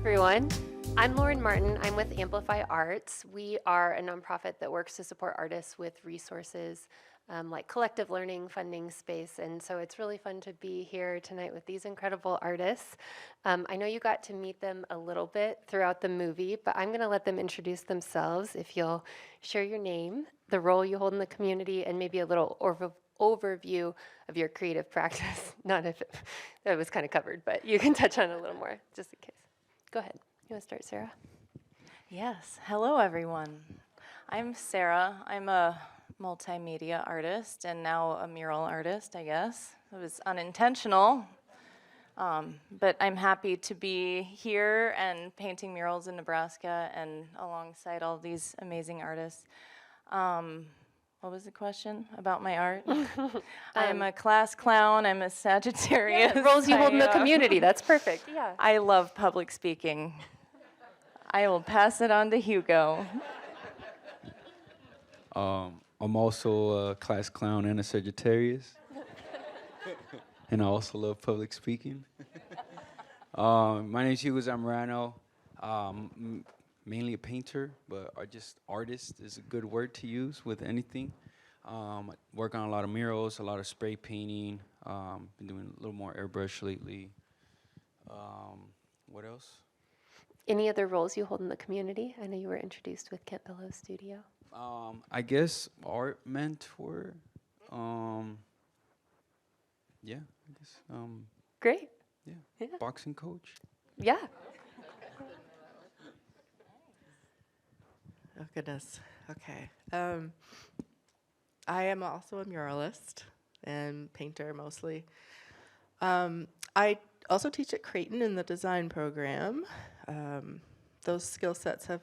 everyone. I'm Lauren Martin. I'm with Amplify Arts. We are a nonprofit that works to support artists with resources like collective learning, funding, space, and so it's really fun to be here tonight with these incredible artists. I know you got to meet them a little bit throughout the movie, but I'm going to let them introduce themselves. If you'll share your name, the role you hold in the community, and maybe a little overview of your creative practice. Not if that was kind of covered, but you can touch on it a little more, just in case. Go ahead. You want to start, Sarah? Yes. Hello, everyone. I'm Sarah. I'm a multimedia artist and now a mural artist, I guess. It was unintentional, but I'm happy to be here and painting murals in Nebraska and alongside all these amazing artists. What was the question about my art? I'm a class clown. I'm a Sagittarius. Yeah, roles you hold in the community. That's perfect. Yeah. I love public speaking. I will pass it on to Hugo. I'm also a class clown and a Sagittarius. And I also love public speaking. My name is Hugo Zamorano. Mainly a painter, but just artist is a good word to use with anything. I work on a lot of murals, a lot of spray painting. Been doing a little more airbrush lately. What else? Any other roles you hold in the community? I know you were introduced with Kent Billow's studio. I guess art mentor. Yeah, I guess. Great. Yeah, boxing coach. Yeah. Oh, goodness. Okay. I am also a muralist and painter mostly. I also teach at Creighton in the design program. Those skill sets have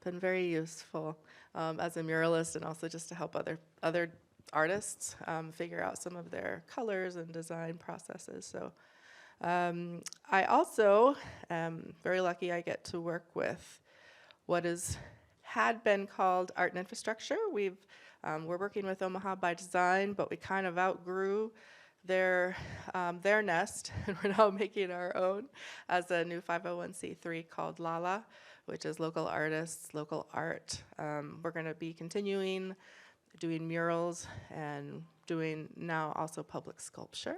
been very useful as a muralist and also just to help other artists figure out some of their colors and design processes. So I also am very lucky I get to work with what had been called Art and Infrastructure. We're working with Omaha by Design, but we kind of outgrew their nest, and we're now making our own as a new 501c3 called LALA, which is Local Artists, Local Art. We're going to be continuing doing murals and doing now also public sculpture.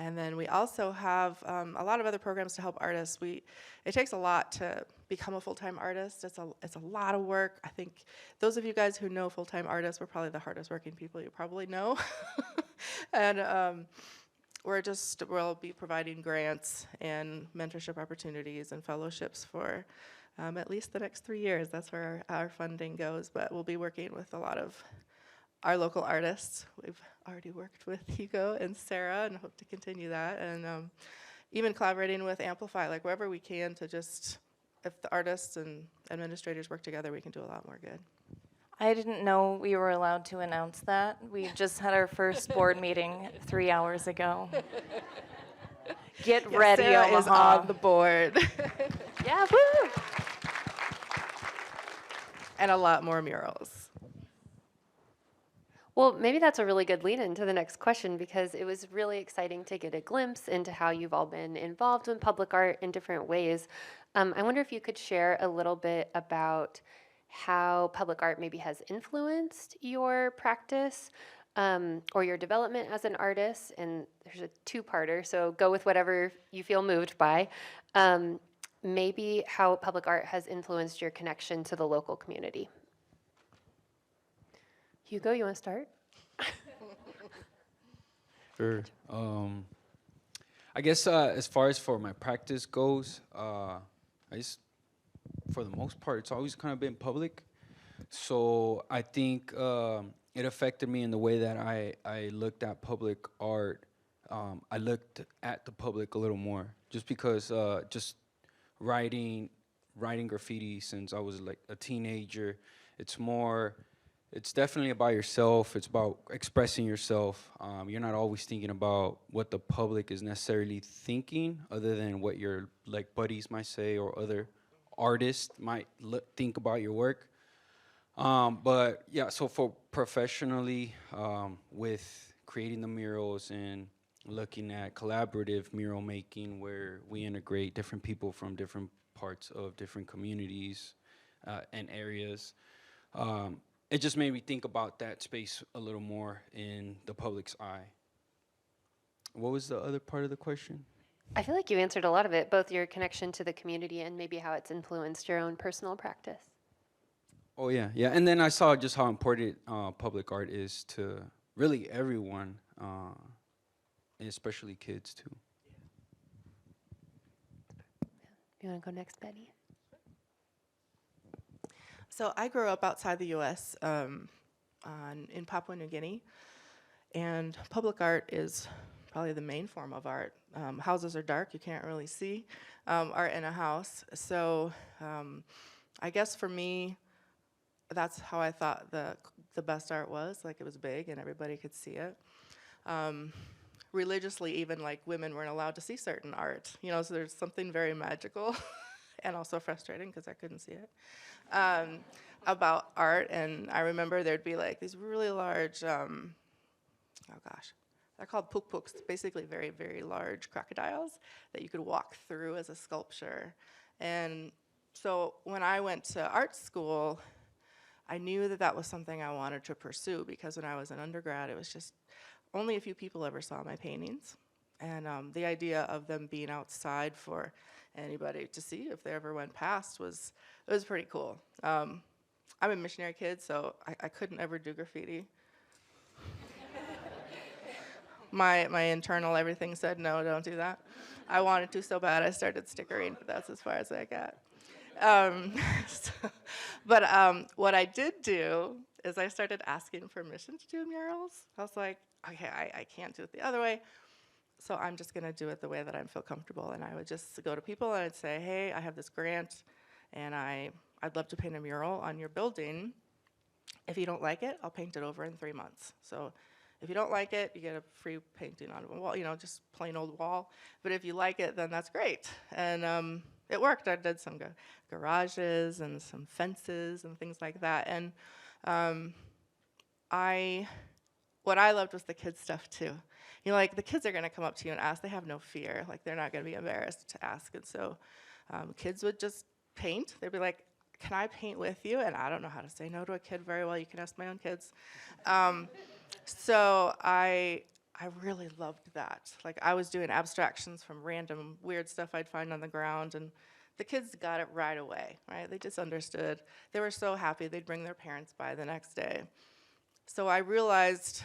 And then we also have a lot of other programs to help artists. It takes a lot to become a full-time artist. It's a lot of work. I think those of you guys who know full-time artists, we're probably the hardest working people you probably know. And we'll be providing grants and mentorship opportunities and fellowships for at least the next 3 years. That's where our funding goes. But we'll be working with a lot of our local artists. We've already worked with Hugo and Sarah and hope to continue that. And even collaborating with Amplify, like wherever we can to just, if the artists and administrators work together, we can do a lot more good. I didn't know we were allowed to announce that. We just had our first board meeting 3 hours ago. Get ready, Sarah Omaha. is on the board. Yeah, woo! And a lot more murals. Well, maybe that's a really good lead into the next question because it was really exciting to get a glimpse into how you've all been involved in public art in different ways. I wonder if you could share a little bit about how public art maybe has influenced your practice or your development as an artist. And there's a two-parter, so go with whatever you feel moved by. Maybe how public art has influenced your connection to the local community. Hugo, you want to start? Sure. I guess as far as for my practice goes, I just, for the most part, it's always kind of been public. So I think it affected me in the way that I looked at public art. I looked at the public a little more, just because just writing graffiti since I was like a teenager. It's definitely about yourself. It's about expressing yourself. You're not always thinking about what the public is necessarily thinking, other than what your like buddies might say or other artists might think about your work. But yeah, so for professionally, with creating the murals and looking at collaborative mural making, where we integrate different people from different parts of different communities and areas. It just made me think about that space a little more in the public's eye. What was the other part of the question? I feel like you answered a lot of it, both your connection to the community and maybe how it's influenced your own personal practice. Oh yeah, yeah. And then I saw just how important public art is to really everyone, and especially kids too. You want to go next, Betty? So I grew up outside the U.S. In Papua New Guinea, and public art is probably the main form of art. Houses are dark; you can't really see art in a house. So I guess for me, that's how I thought the best art was. Like, it was big and everybody could see it. Religiously, even, like, women weren't allowed to see certain art. You know, so there's something very magical and also frustrating because I couldn't see it about art. And I remember there'd be like these really large, oh gosh, they're called puk-puks, basically very, very large crocodiles that you could walk through as a sculpture. And so when I went to art school, I knew that that was something I wanted to pursue, because when I was an undergrad, it was just only a few people ever saw my paintings. And the idea of them being outside for anybody to see if they ever went past was pretty cool. I'm a missionary kid, so I couldn't ever do graffiti. My internal everything said, no, don't do that. I wanted to so bad I started stickering, but that's as far as I got. But what I did do is I started asking permission to do murals. I was like, okay, I can't do it the other way, so I'm just gonna do it the way that I feel comfortable. And I would just go to people and I'd say, hey, I have this grant, and I'd love to paint a mural on your building. If you don't like it, I'll paint it over in 3 months. So if you don't like it, you get a free painting on a wall, you know, just plain old wall. But if you like it, then that's great. And it worked. I did some garages and some fences and things like that. And what I loved was the kids' stuff too. You know, like, the kids are gonna come up to you and ask. They have no fear. Like, they're not gonna be embarrassed to ask. And so kids would just paint. They'd be like, can I paint with you? And I don't know how to say no to a kid very well. You can ask my own kids. So I really loved that. Like, I was doing abstractions from random weird stuff I'd find on the ground, and the kids got it right away, right? They just understood. They were so happy. They'd bring their parents by the next day. So I realized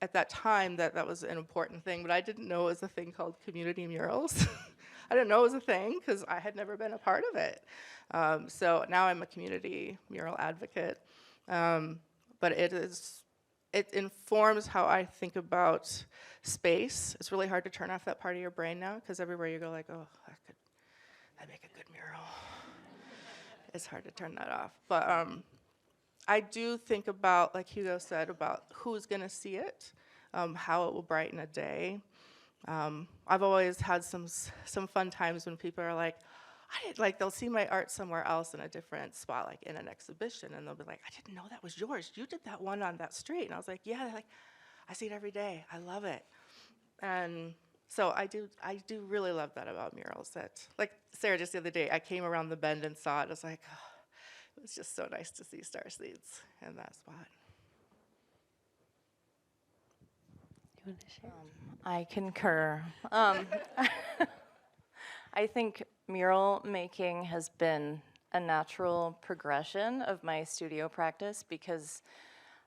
at that time that that was an important thing, but I didn't know it was a thing called community murals. I didn't know it was a thing because I had never been a part of it. So now I'm a community mural advocate. But it informs how I think about space. It's really hard to turn off that part of your brain now, because everywhere you go, like, oh, I'd make a good mural. It's hard to turn that off. But I do think about, like Hugo said, about who's gonna see it, how it will brighten a day. I've always had some fun times when people are like, they'll see my art somewhere else in a different spot, like in an exhibition, and they'll be like, I didn't know that was yours. You did that one on that street. And I was like, yeah. They're like, I see it every day. I love it. And so I do really love that about murals. That, like Sarah just the other day, I came around the bend and saw it. I was like, oh, it was just so nice to see star seeds in that spot. You want to share? I concur. I think mural making has been a natural progression of my studio practice, because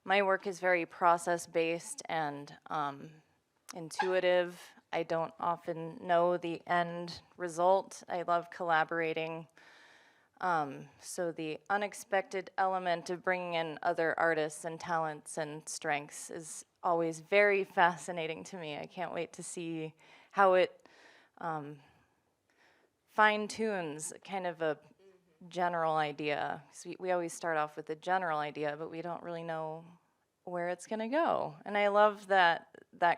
my work is very process-based and intuitive. I don't often know the end result. I love collaborating. So the unexpected element of bringing in other artists and talents and strengths is always very fascinating to me. I can't wait to see how it fine-tunes kind of a general idea. 'Cause we always start off with a general idea, but we don't really know where it's gonna go. And I love that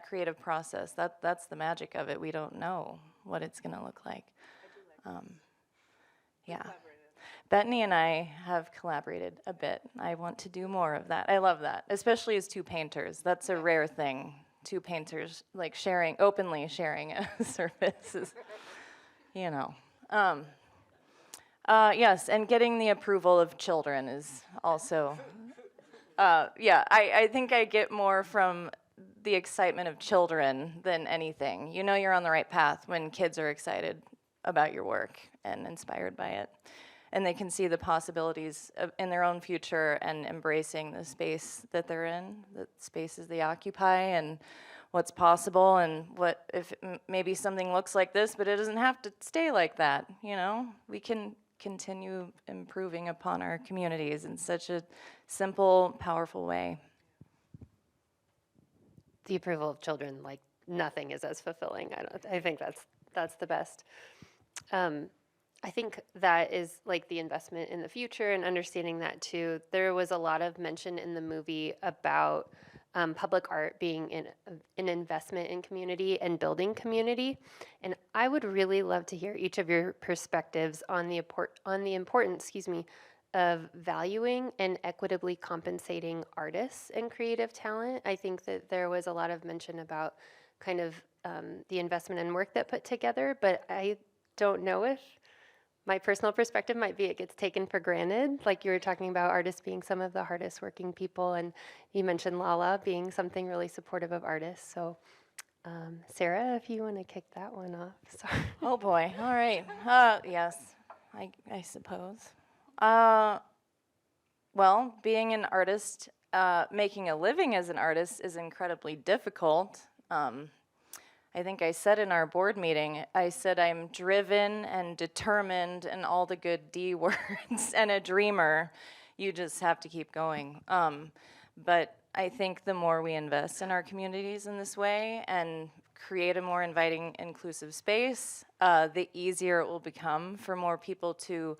creative process. That's the magic of it. We don't know what it's gonna look like. Yeah. Bethany and I have collaborated a bit. I want to do more of that. I love that, especially as two painters. That's a rare thing. Two painters like openly sharing a surface is, you know. Yes, and getting the approval of children is also, yeah, I think I get more from the excitement of children than anything. You know you're on the right path when kids are excited about your work and inspired by it. And they can see the possibilities in their own future and embracing the space that they're in, the spaces they occupy, and what's possible, and what if maybe something looks like this, but it doesn't have to stay like that. You know, we can continue improving upon our communities in such a simple, powerful way. The approval of children, like nothing is as fulfilling. I think that's the best. I think that is like the investment in the future and understanding that too. There was a lot of mention in the movie about public art being an investment in community and building community. And I would really love to hear each of your perspectives on the importance, of valuing and equitably compensating artists and creative talent. I think that there was a lot of mention about kind of the investment and work that put together, but I don't know if my personal perspective might be it gets taken for granted. Like you were talking about artists being some of the hardest working people, and you mentioned Lala being something really supportive of artists. So, Sarah, if you want to kick that one off. Sorry. Oh boy, all right. Yes, I suppose. Well, being an artist, making a living as an artist is incredibly difficult. I think I said in our board meeting, I said I'm driven and determined and all the good D words and a dreamer. You just have to keep going. But I think the more we invest in our communities in this way and create a more inviting, inclusive space, the easier it will become for more people to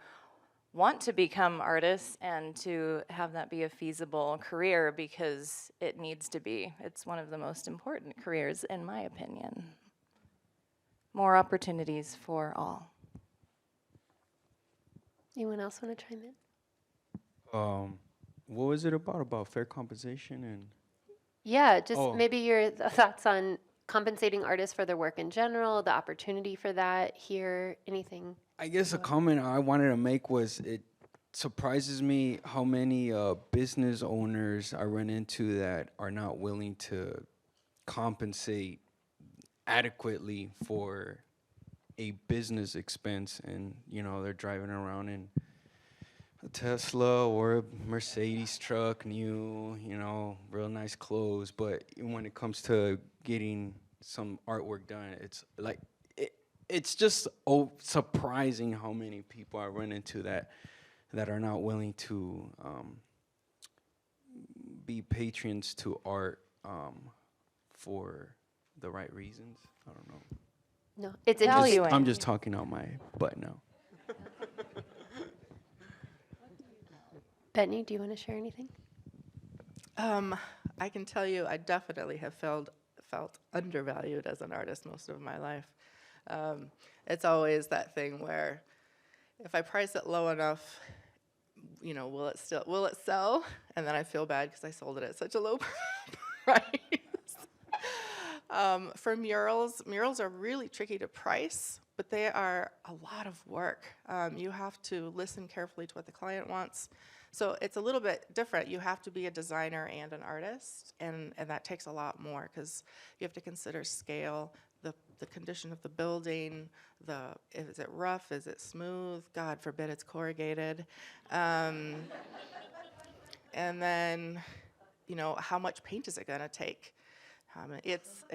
want to become artists and to have that be a feasible career, because it needs to be. It's one of the most important careers, in my opinion. More opportunities for all. Anyone else want to chime in? What was it about? About fair compensation and Yeah, just Oh. maybe your thoughts on compensating artists for their work in general, the opportunity for that here, anything. I guess a comment I wanted to make was it surprises me how many business owners I run into that are not willing to compensate adequately for a business expense, and they're driving around in a Tesla or a Mercedes truck, new, real nice clothes, but when it comes to getting some artwork done, it's like it's just surprising how many people I run into that are not willing to be patrons to art for the right reasons. I don't know. No, it's Valuing. interesting. I'm just talking out my butt now. Bethany, do you want to share anything? I can tell you, I definitely have felt undervalued as an artist most of my life. It's always that thing where if I price it low enough, will it sell? And then I feel bad because I sold it at such a low price. For murals are really tricky to price, but they are a lot of work. You have to listen carefully to what the client wants. So it's a little bit different. You have to be a designer and an artist, and that takes a lot more because you have to consider scale, the condition of the building, is it rough, is it smooth? God forbid it's corrugated. And then, how much paint is it gonna take? It's,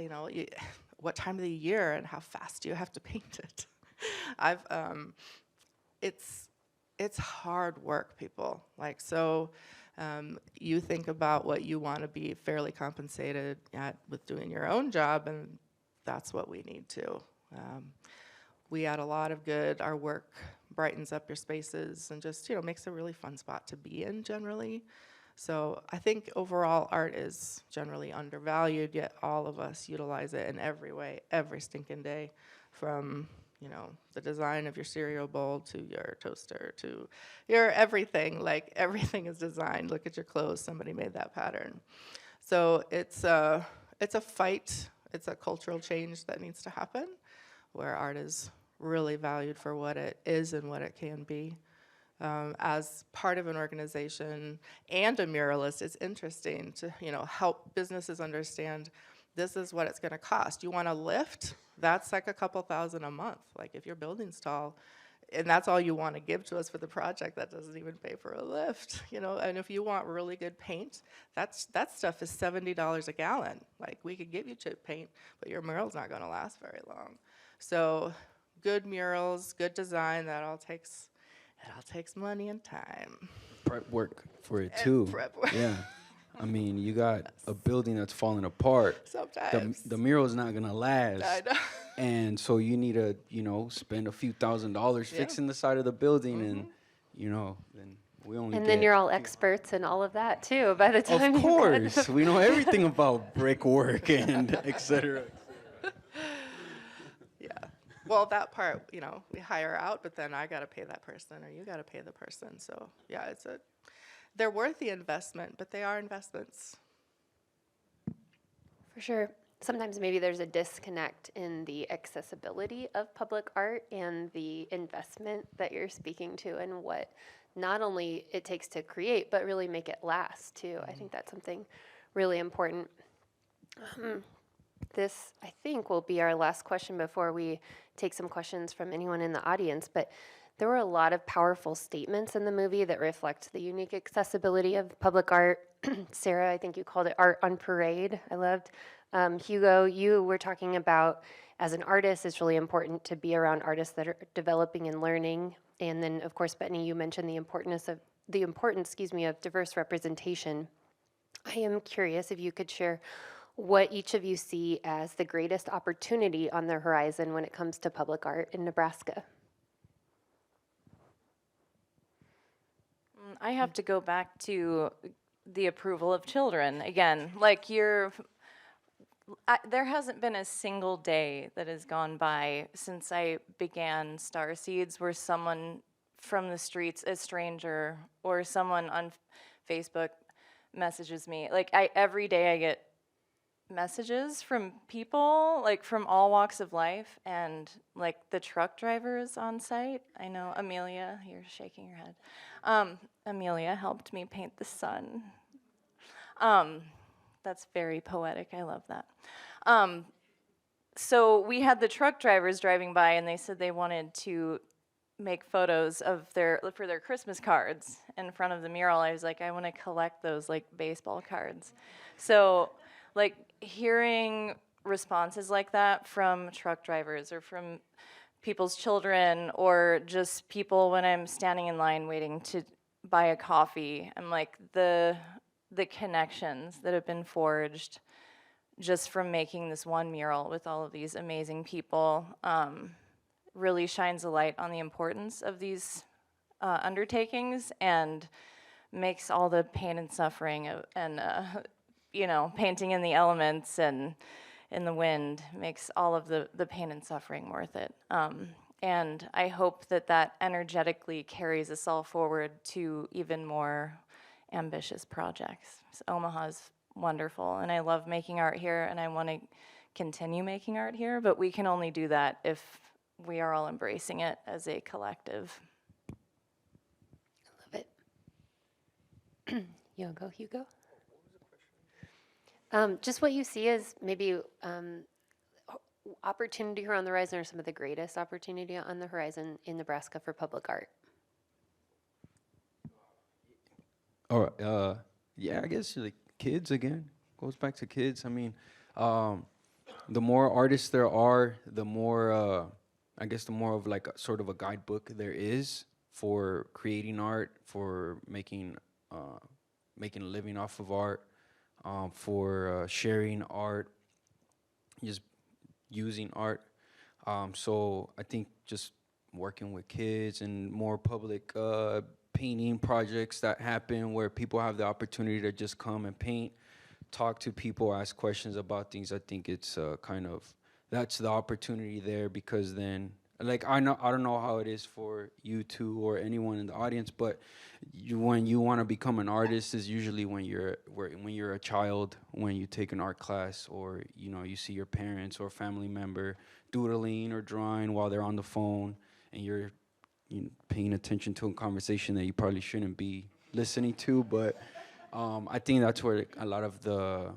what time of the year and how fast do you have to paint it? It's hard work, people. You think about what you want to be fairly compensated at with doing your own job, and that's what we need to. We add a lot of good. Our work brightens up your spaces and just, makes a really fun spot to be in generally. So I think overall art is generally undervalued, yet all of us utilize it in every way, every stinking day, from the design of your cereal bowl to your toaster to your everything. Like everything is designed. Look at your clothes. Somebody made that pattern. So it's a fight. It's a cultural change that needs to happen, where art is really valued for what it is and what it can be. As part of an organization and a muralist, it's interesting to, help businesses understand this is what it's going to cost. You want a lift? That's like a couple thousand a month. Like if your building's tall, and that's all you want to give to us for the project, that doesn't even pay for a lift, And if you want really good paint, that stuff is $70 a gallon. Like we could give you cheap paint, but your mural's not going to last very long. So good murals, good design, it all takes money and time. Prep work for it And too. prep work. Yeah. I mean, you got a building that's falling apart. Sometimes. The mural's not gonna last. I know. And so you need to, spend a few $1,000s fixing the side of the building, and then we only. And then get you're all experts in all of that too by the time Of you course, we know everything about brickwork and et cetera. Yeah. Well, that part, we hire out, but then I got to pay that person or you got to pay the person. So, yeah, they're worth the investment, but they are investments. For sure. Sometimes maybe there's a disconnect in the accessibility of public art and the investment that you're speaking to, and what not only it takes to create, but really make it last too. I think that's something really important. This, I think, will be our last question before we take some questions from anyone in the audience. But there were a lot of powerful statements in the movie that reflect the unique accessibility of public art. Sarah, I think you called it art on parade. I loved. Hugo, you were talking about, as an artist, it's really important to be around artists that are developing and learning. And then, of course, Bethany, you mentioned the importance, of diverse representation. I am curious if you could share what each of you see as the greatest opportunity on the horizon when it comes to public art in Nebraska. I have to go back to the approval of children again. There hasn't been a single day that has gone by since I began Star Seeds where someone from the streets, a stranger, or someone on Facebook messages me. Every day I get messages from people, from all walks of life, and the truck drivers on site. I know Amelia, you're shaking your head. Amelia helped me paint the sun. That's very poetic. I love that. So we had the truck drivers driving by, and they said they wanted to make photos of for their Christmas cards in front of the mural. I was like, I want to collect those baseball cards. So hearing responses like that from truck drivers or from people's children, or just people when I'm standing in line waiting to buy a coffee, I'm like, the connections that have been forged just from making this one mural with all of these amazing people really shines a light on the importance of these undertakings, and makes all the pain and suffering and painting in the elements and in the wind, makes all of the pain and suffering worth it. And I hope that energetically carries us all forward to even more ambitious projects. So Omaha's wonderful, and I love making art here, and I want to continue making art here, but we can only do that if we are all embracing it as a collective. I love it. You want to go, Hugo? Just what you see as maybe opportunity here on the horizon, or some of the greatest opportunity on the horizon in Nebraska for public art. Yeah, I guess kids again. Goes back to kids. I mean, the more artists there are, the more I guess the more of sort of a guidebook there is for creating art, for making a living off of art, for sharing art, just using art. So I think just working with kids and more public painting projects that happen where people have the opportunity to just come and paint, talk to people, ask questions about things. I think it's that's the opportunity there, because then Like I don't know how it is for you two or anyone in the audience, but when you want to become an artist is usually when you're a child, when you take an art class, or you see your parents or family member doodling or drawing while they're on the phone, and you're paying attention to a conversation that you probably shouldn't be listening to. But I think that's where a lot of the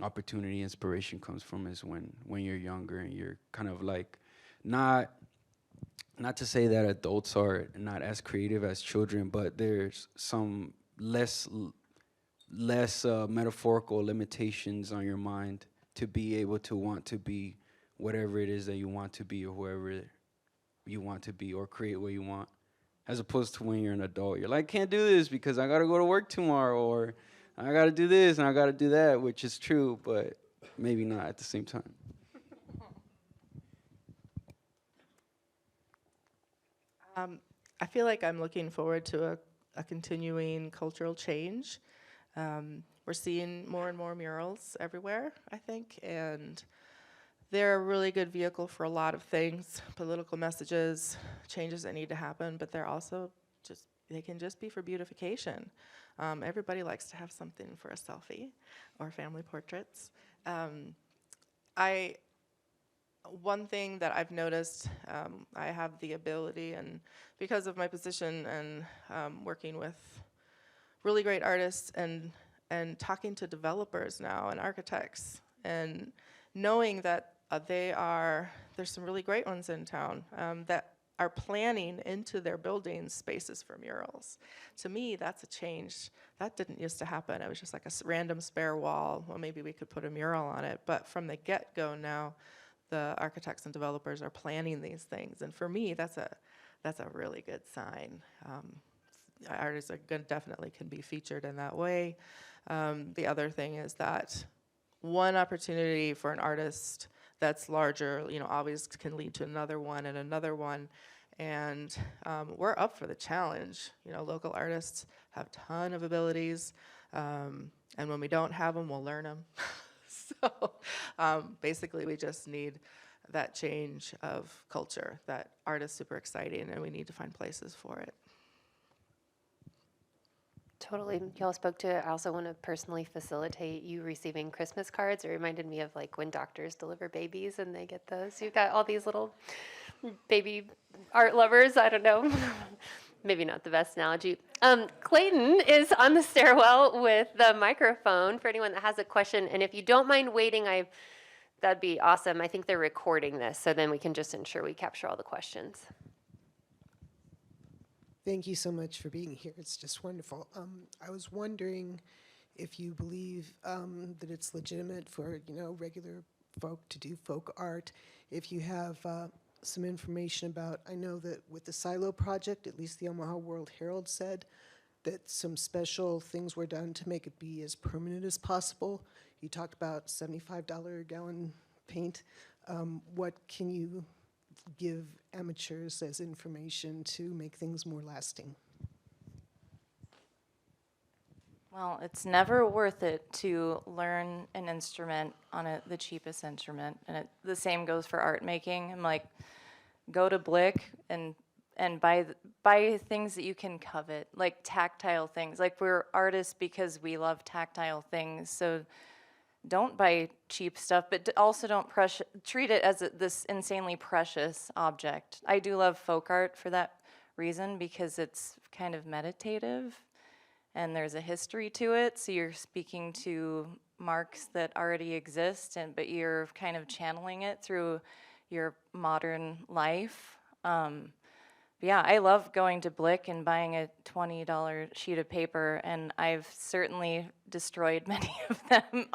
opportunity, inspiration comes from, is when you're younger and you're kind of like not not to say that adults are not as creative as children, but there's some less metaphorical limitations on your mind to be able to want to be whatever it is that you want to be, or whoever you want to be, or create what you want. As opposed to when you're an adult, you're like, can't do this because I gotta go to work tomorrow, or I gotta do this and I gotta do that, which is true, but maybe not at the same time. I feel like I'm looking forward to a continuing cultural change. We're seeing more and more murals everywhere, I think, and they're a really good vehicle for a lot of things, political messages, changes that need to happen, but they're also they can just be for beautification. Everybody likes to have something for a selfie or family portraits. I One thing that I've noticed, I have the ability, and because of my position and working with really great artists and talking to developers now and architects, and knowing that there's some really great ones in town that are planning into their buildings spaces for murals. To me, that's a change. That didn't used to happen. It was just like a random spare wall. Well, maybe we could put a mural on it. But from the get-go now, the architects and developers are planning these things. And for me, that's a really good sign. Artists definitely can be featured in that way. The other thing is that one opportunity for an artist that's larger, always can lead to another one and another one. And we're up for the challenge. Local artists have a ton of abilities. And when we don't have them, we'll learn them. So basically, we just need that change of culture. That art is super exciting, and we need to find places for it. Totally. Y'all spoke to, I also want to personally facilitate you receiving Christmas cards. It reminded me of like when doctors deliver babies and they get those. You've got all these little baby art lovers. I don't know. Maybe not the best analogy. Clayton is on the stairwell with the microphone for anyone that has a question. And if you don't mind waiting, that'd be awesome. I think they're recording this, so then we can just ensure we capture all the questions. Thank you so much for being here. It's just wonderful. I was wondering if you believe that it's legitimate for regular folk to do folk art. If you have some information about, I know that with the Silo project, at least the Omaha World Herald said that some special things were done to make it be as permanent as possible. You talked about $75 a gallon paint. What can you give amateurs as information to make things more lasting? Well, it's never worth it to learn an instrument on the cheapest instrument, and the same goes for art making. I'm like, go to Blick and buy things that you can covet, like tactile things. Like, we're artists because we love tactile things, so don't buy cheap stuff, but also don't treat it as this insanely precious object. I do love folk art for that reason, because it's kind of meditative and there's a history to it. So you're speaking to marks that already exist, but you're kind of channeling it through your modern life. Yeah, I love going to Blick and buying a $20 sheet of paper, and I've certainly destroyed many of them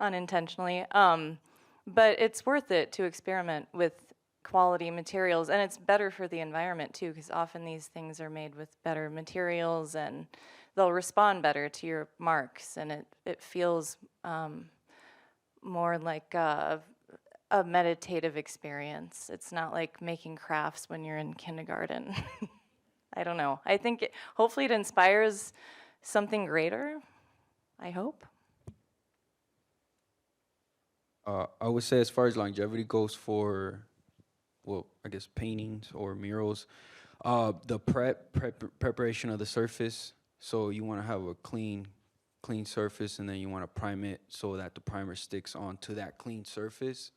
unintentionally. But it's worth it to experiment with quality materials, and it's better for the environment too, because often these things are made with better materials and they'll respond better to your marks, and it feels more like a meditative experience. It's not like making crafts when you're in kindergarten. I don't know. I think hopefully it inspires something greater, I hope. I would say, as far as longevity goes for well, I guess paintings or murals. The preparation of the surface. So you want to have a clean surface, and then you want to prime it so that the primer sticks onto that clean surface.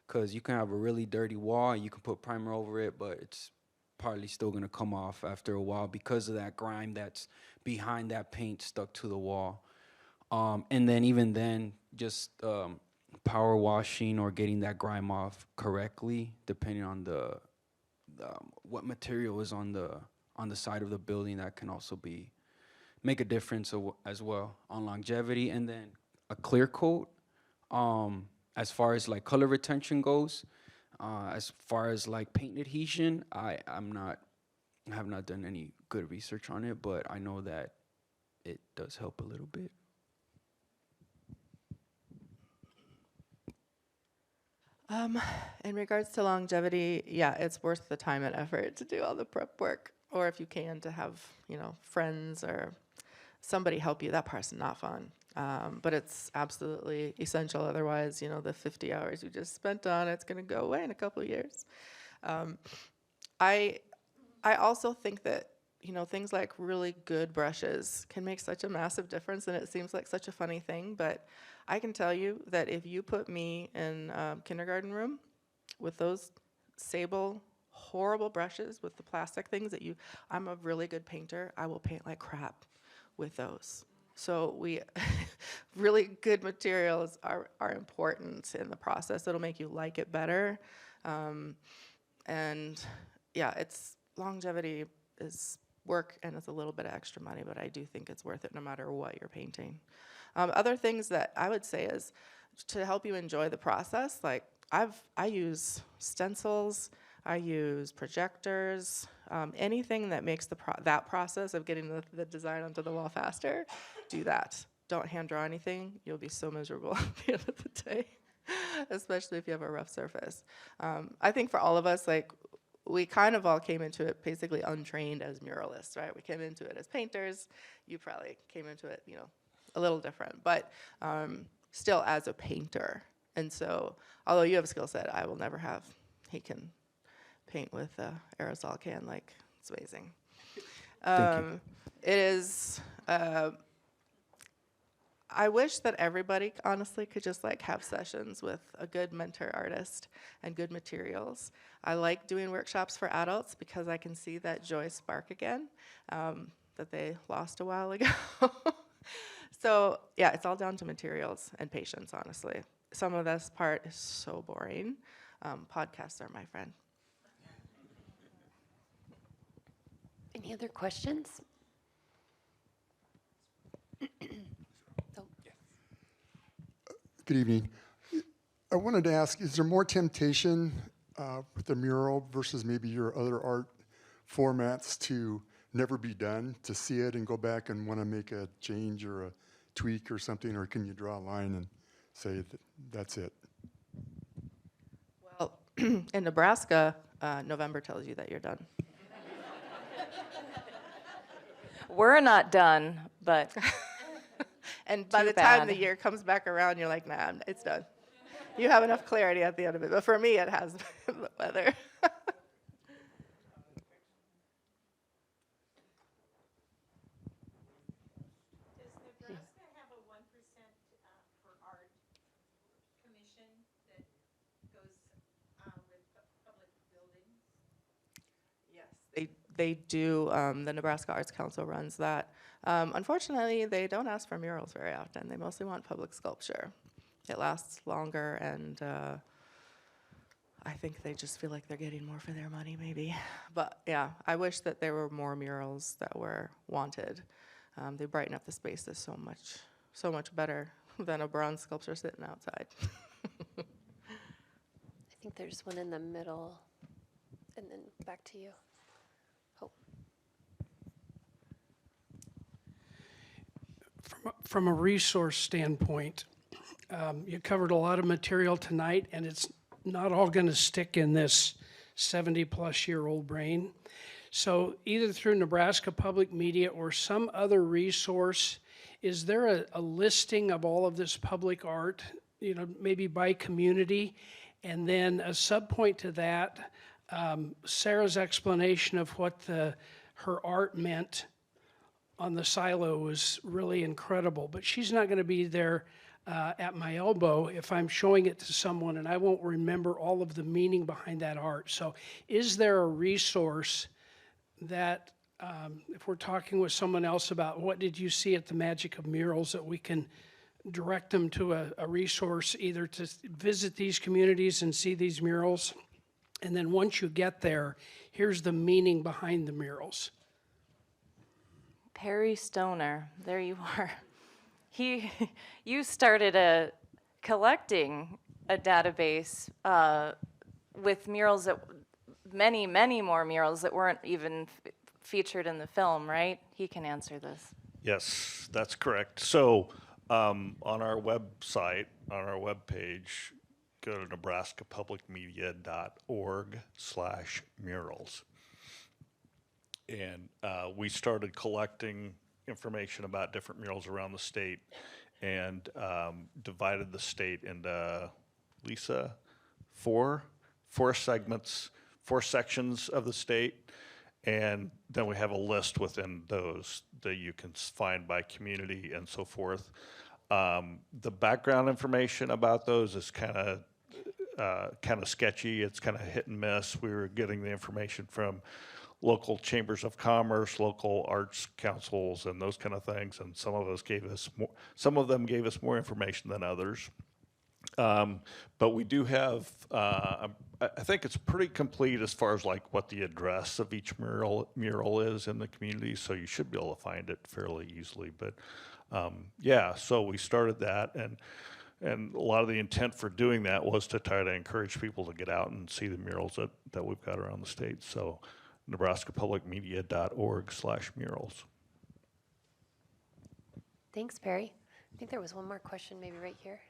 Because you can have a really dirty wall, and you can put primer over it, but it's probably still gonna come off after a while because of that grime that's behind that paint stuck to the wall. And then even then, just power washing or getting that grime off correctly, depending on the what material is on the side of the building, that can also make a difference as well on longevity. And then a clear coat, as far as like color retention goes, as far as like paint adhesion, I have not done any good research on it, but I know that it does help a little bit. In regards to longevity, yeah, it's worth the time and effort to do all the prep work. Or if you can, to have, friends or somebody help you. That part's not fun. But it's absolutely essential. Otherwise, the 50 hours you just spent on it's going to go away in a couple of years. I also think that, things like really good brushes can make such a massive difference, and it seems like such a funny thing, but I can tell you that if you put me in a kindergarten room with those sable, horrible brushes with the plastic things I'm a really good painter. I will paint like crap with those. So really good materials are important in the process. It'll make you like it better. And yeah, longevity is work and it's a little bit of extra money, but I do think it's worth it no matter what you're painting. Other things that I would say is to help you enjoy the process, like I use stencils, I use projectors, anything that makes that process of getting the design onto the wall faster, do that. Don't hand draw anything. You'll be so miserable at the end of the day, especially if you have a rough surface. I think for all of us, like, we kind of all came into it basically untrained as muralists, right? We came into it as painters. You probably came into it, a little different, but still as a painter. And so, although you have a skill set I will never have, he can paint with an aerosol can, like, it's amazing. It is, I wish that everybody honestly could just like have sessions with a good mentor artist and good materials. I like doing workshops for adults because I can see that joy spark again that they lost a while ago. So yeah, it's all down to materials and patience, honestly. Some of this part is so boring. Podcasts are my friend. Any other questions? Good evening. I wanted to ask, is there more temptation with the mural versus maybe your other art formats to never be done, to see it and go back and want to make a change or a tweak or something, or can you draw a line and say that's it? Well, in Nebraska, November tells you that you're done. We're not done, but And by Too the time bad. the year comes back around, you're like, nah, it's done. You have enough clarity at the end of it. But for me, it has been the weather. Does Nebraska have a 1% for art commission that goes with public buildings? Yes, they do. The Nebraska Arts Council runs that. Unfortunately, they don't ask for murals very often. They mostly want public sculpture. It lasts longer, and I think they just feel like they're getting more for their money, maybe. But yeah, I wish that there were more murals that were wanted. They brighten up the spaces so much better than a bronze sculpture sitting outside. I think there's one in the middle, and then back to you. Oh, From a resource standpoint, you covered a lot of material tonight, and it's not all going to stick in this 70-plus-year-old brain. So either through Nebraska Public Media or some other resource, is there a listing of all of this public art, maybe by community? And then a subpoint to that, Sarah's explanation of what her art meant on the silo was really incredible, but she's not going to be there at my elbow if I'm showing it to someone and I won't remember all of the meaning behind that art. So is there a resource that if we're talking with someone else about what did you see at the Magic of Murals, that we can direct them to a resource either to visit these communities and see these murals, and then once you get there, here's the meaning behind the murals? Perry Stoner, there you are. You started collecting a database with murals that many more murals that weren't even featured in the film, right? He can answer this. Yes, that's correct. So on our website, on our webpage, go to nebraskapublicmedia.org/murals. And we started collecting information about different murals around the state and divided the state into, Lisa, four segments, 4 sections of the state. And then we have a list within those that you can find by community and so forth. The background information about those is kind of sketchy. It's kind of hit and miss. We were getting the information from local chambers of commerce, local arts councils, and those kind of things. And some of them gave us more information than others. But we do have, I think it's pretty complete as far as like what the address of each mural is in the community, so you should be able to find it fairly easily. But yeah, so we started that, and a lot of the intent for doing that was to try to encourage people to get out and see the murals that we've got around the state. So nebraskapublicmedia.org/murals. Thanks, Perry. I think there was one more question, maybe right here.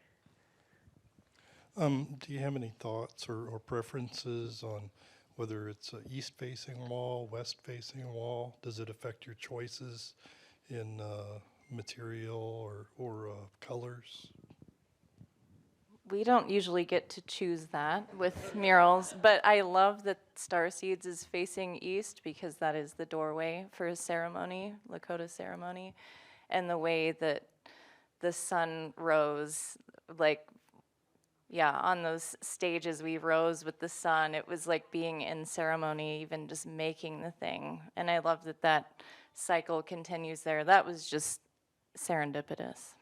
Do you have any thoughts or preferences on whether it's an east-facing wall, west-facing wall? Does it affect your choices in material or colors? We don't usually get to choose that with murals, but I love that Starseeds is facing east because that is the doorway for a ceremony, Lakota ceremony, and the way that the sun rose, like, yeah, on those stages we rose with the sun. It was like being in ceremony, even just making the thing. And I love that that cycle continues there. That was just serendipitous.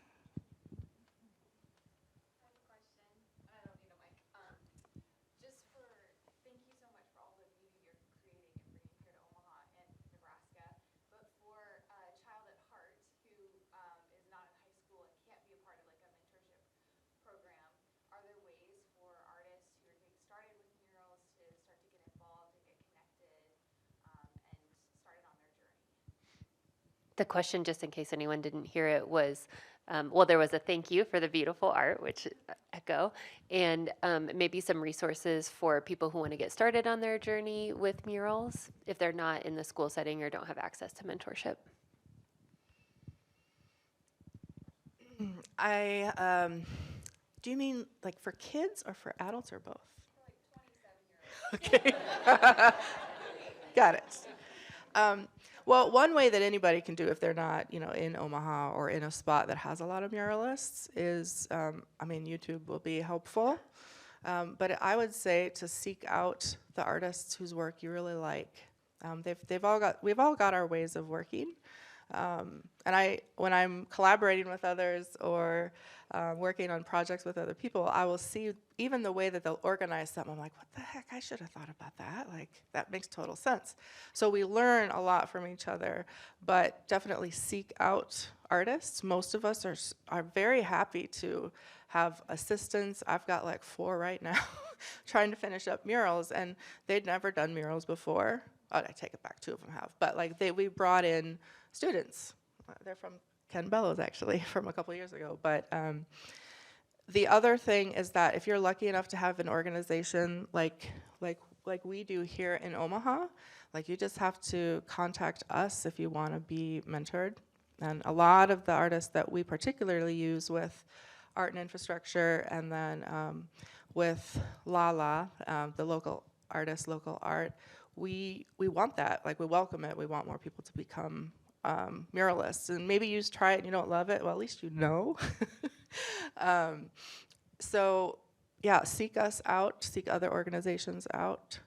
The question, just in case anyone didn't hear it, was, well, there was a thank you for the beautiful art, which echo, and maybe some resources for people who want to get started on their journey with murals if they're not in the school setting or don't have access to mentorship. Do you mean like for kids or for adults or both? For like 27-year-olds. Okay. Got it. Well, one way that anybody can do if they're not, in Omaha or in a spot that has a lot of muralists is, YouTube will be helpful. But I would say to seek out the artists whose work you really like. We've all got our ways of working. And when I'm collaborating with others or working on projects with other people, I will see even the way that they'll organize something. I'm like, what the heck? I should have thought about that. Like, that makes total sense. So we learn a lot from each other, but definitely seek out artists. Most of us are very happy to have assistants. I've got like 4 right now trying to finish up murals, and they'd never done murals before. Oh, I take it back, 2 of them have. But we brought in students. They're from Ken Bellows, actually, from a couple years ago. But the other thing is that if you're lucky enough to have an organization like we do here in Omaha, you just have to contact us if you want to be mentored. And a lot of the artists that we particularly use with Art and Infrastructure, and then with Lala, the local artists, local art, we want that. Like, we welcome it. We want more people to become muralists. And maybe you just try it and you don't love it. Well, at least you know. So yeah, seek us out, seek other organizations out.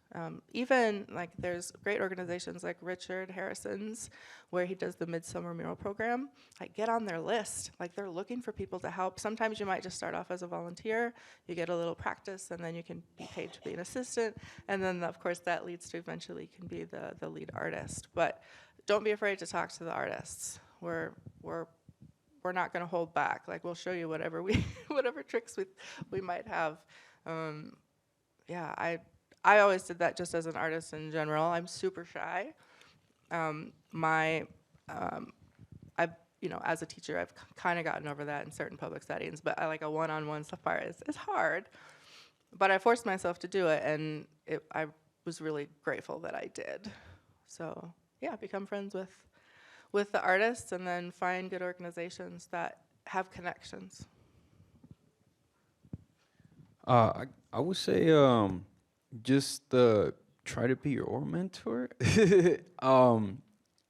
Even like there's great organizations like Richard Harrison's, where he does the Midsummer Mural Program. Like, get on their list. Like, they're looking for people to help. Sometimes you might just start off as a volunteer, you get a little practice, and then you can be paid to be an assistant. And then of course that leads to eventually you can be the lead artist. But don't be afraid to talk to the artists. We're not going to hold back. Like, we'll show you whatever whatever tricks we might have. Yeah, I always did that just as an artist in general. I'm super shy. I've, as a teacher, I've kind of gotten over that in certain public settings, but I like a one-on-one support is hard. But I forced myself to do it, and I was really grateful that I did. So yeah, become friends with the artists, and then find good organizations that have connections. I would say just try to be your own mentor.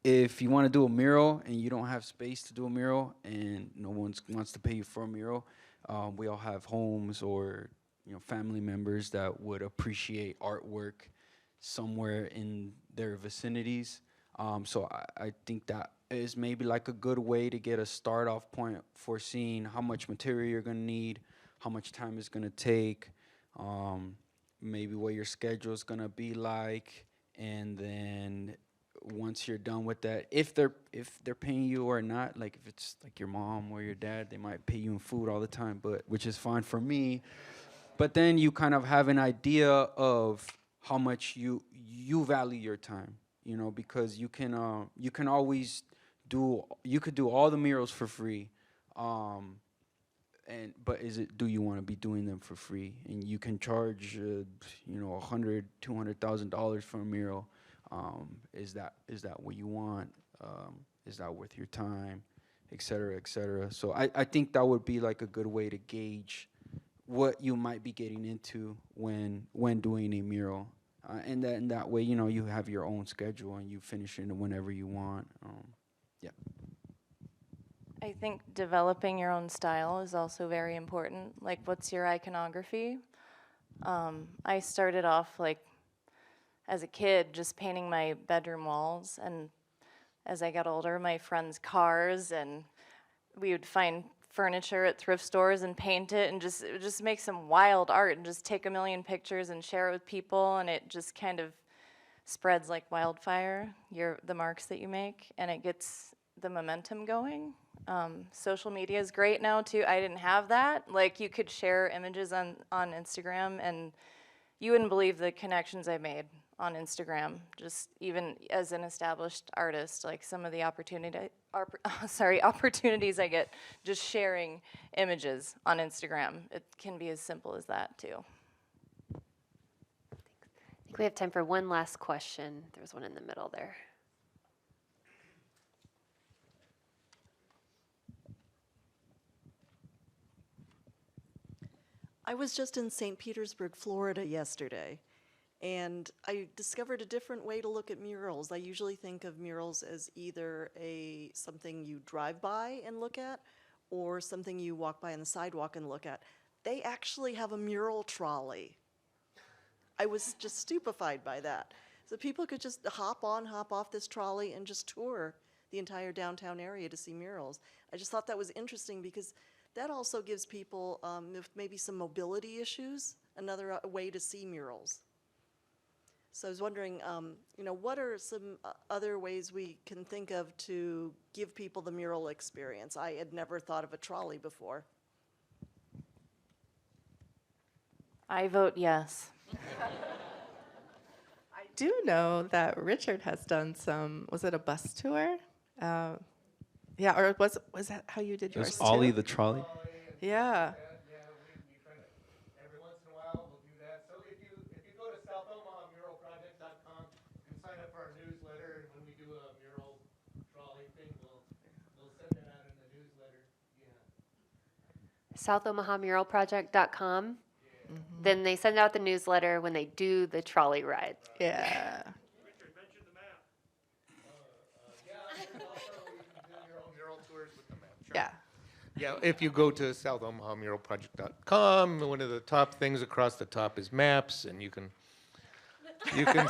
If you want to do a mural and you don't have space to do a mural and no one wants to pay you for a mural, we all have homes or family members that would appreciate artwork somewhere in their vicinities. So I think that is maybe like a good way to get a start off point for seeing how much material you're gonna need, how much time it's gonna take, maybe what your schedule is gonna be like, and then once you're done with that, if they're paying you or not, like if it's like your mom or your dad, they might pay you in food all the time, but which is fine for me. But then you kind of have an idea of how much you value your time, because you can always you could do all the murals for free, but do you want to be doing them for free? And you can charge $100,000-$200,000 for a mural. Is that what you want? Is that worth your time, et cetera, et cetera? So I think that would be like a good way to gauge what you might be getting into when doing a mural, and that way you have your own schedule and you finish it whenever you want. Yeah. I think developing your own style is also very important. Like, what's your iconography? I started off like as a kid just painting my bedroom walls, and as I got older, my friends' cars, and we would find furniture at thrift stores and paint it and just make some wild art and just take a million pictures and share it with people, and it just kind of spreads like wildfire, the marks that you make, and it gets the momentum going. Social media is great now too. I didn't have that. Like, you could share images on Instagram, and you wouldn't believe the connections I made on Instagram, just even as an established artist, like some of the opportunities I get just sharing images on Instagram. It can be as simple as that too. I think we have time for one last question. There's one in the middle there. I was just in St. Petersburg, Florida yesterday, and I discovered a different way to look at murals. I usually think of murals as either something you drive by and look at, or something you walk by on the sidewalk and look at. They actually have a mural trolley. I was just stupefied by that. So people could just hop on, hop off this trolley and just tour the entire downtown area to see murals. I just thought that was interesting because that also gives people with maybe some mobility issues another way to see murals. So I was wondering, what are some other ways we can think of to give people the mural experience? I had never thought of a trolley before. I vote yes. I do know that Richard has done some, was it a bus tour? Yeah, or was that how you did yours Just too? Ollie the trolley. Yeah. We try to, every once in a while, we'll do that. So if you go to SouthOmahaMuralProject.com, you can sign up for our newsletter, and when we do a mural trolley thing, we'll send it out in the newsletter. Yeah. SouthOmahaMuralProject.com. then they send out the newsletter when they do the trolley ride. Yeah. Mural tours with the map. Sure. Yeah. Yeah, if you go to southomahamuralproject.com, one of the top things across the top is maps, and you can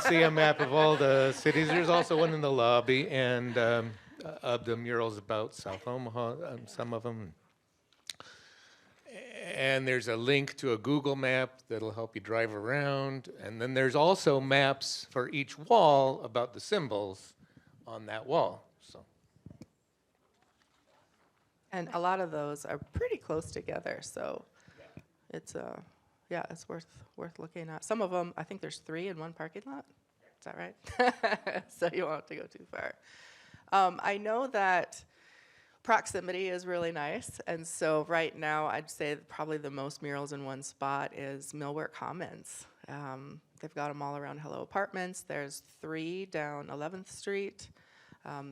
see a map of all the cities. There's also one in the lobby, and of the murals about South Omaha, some of them. And there's a link to a Google map that'll help you drive around. And then there's also maps for each wall about the symbols on that wall. So. And a lot of those are pretty close together, so it's yeah, it's worth looking at. Some of them, I think there's 3 in one parking lot. Is that right? So you won't have to go too far. I know that proximity is really nice, and so right now I'd say that probably the most murals in one spot is Millwork Commons. They've got them all around Hello Apartments. There's 3 down 11th Street.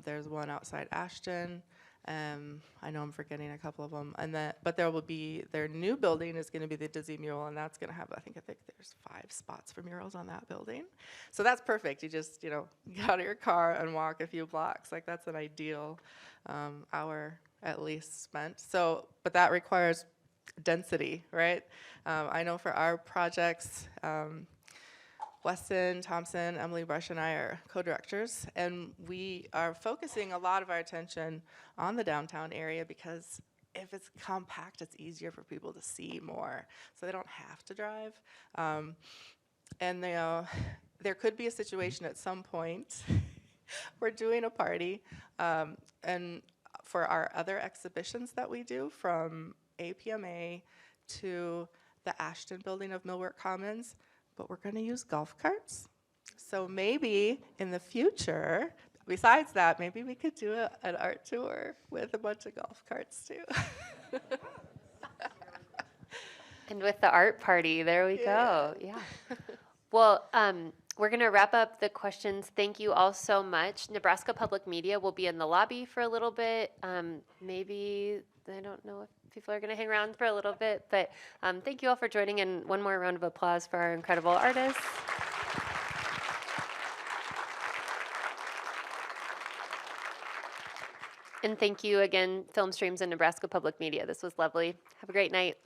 There's one outside Ashton. I know I'm forgetting a couple of them, but there will be their new building is going to be the Dizzy Mule, and that's going to have I think there's 5 spots for murals on that building, so that's perfect. You just get out of your car and walk a few blocks. Like that's an ideal hour at least spent. So, but that requires density, right? I know for our projects. Weston, Thompson, Emily Brush, and I are co-directors, and we are focusing a lot of our attention on the downtown area because if it's compact, it's easier for people to see more, so they don't have to drive. And there could be a situation at some point, we're doing a party, and for our other exhibitions that we do, from APMA to the Ashton building of Millwork Commons, but we're going to use golf carts. So maybe in the future, besides that, maybe we could do an art tour with a bunch of golf carts too. And with the art party, there we go. Yeah. Well, we're going to wrap up the questions. Thank you all so much. Nebraska Public Media will be in the lobby for a little bit. Maybe, I don't know if people are going to hang around for a little bit, but thank you all for joining, and one more round of applause for our incredible artists. And thank you again, Film Streams and Nebraska Public Media. This was lovely. Have a great night.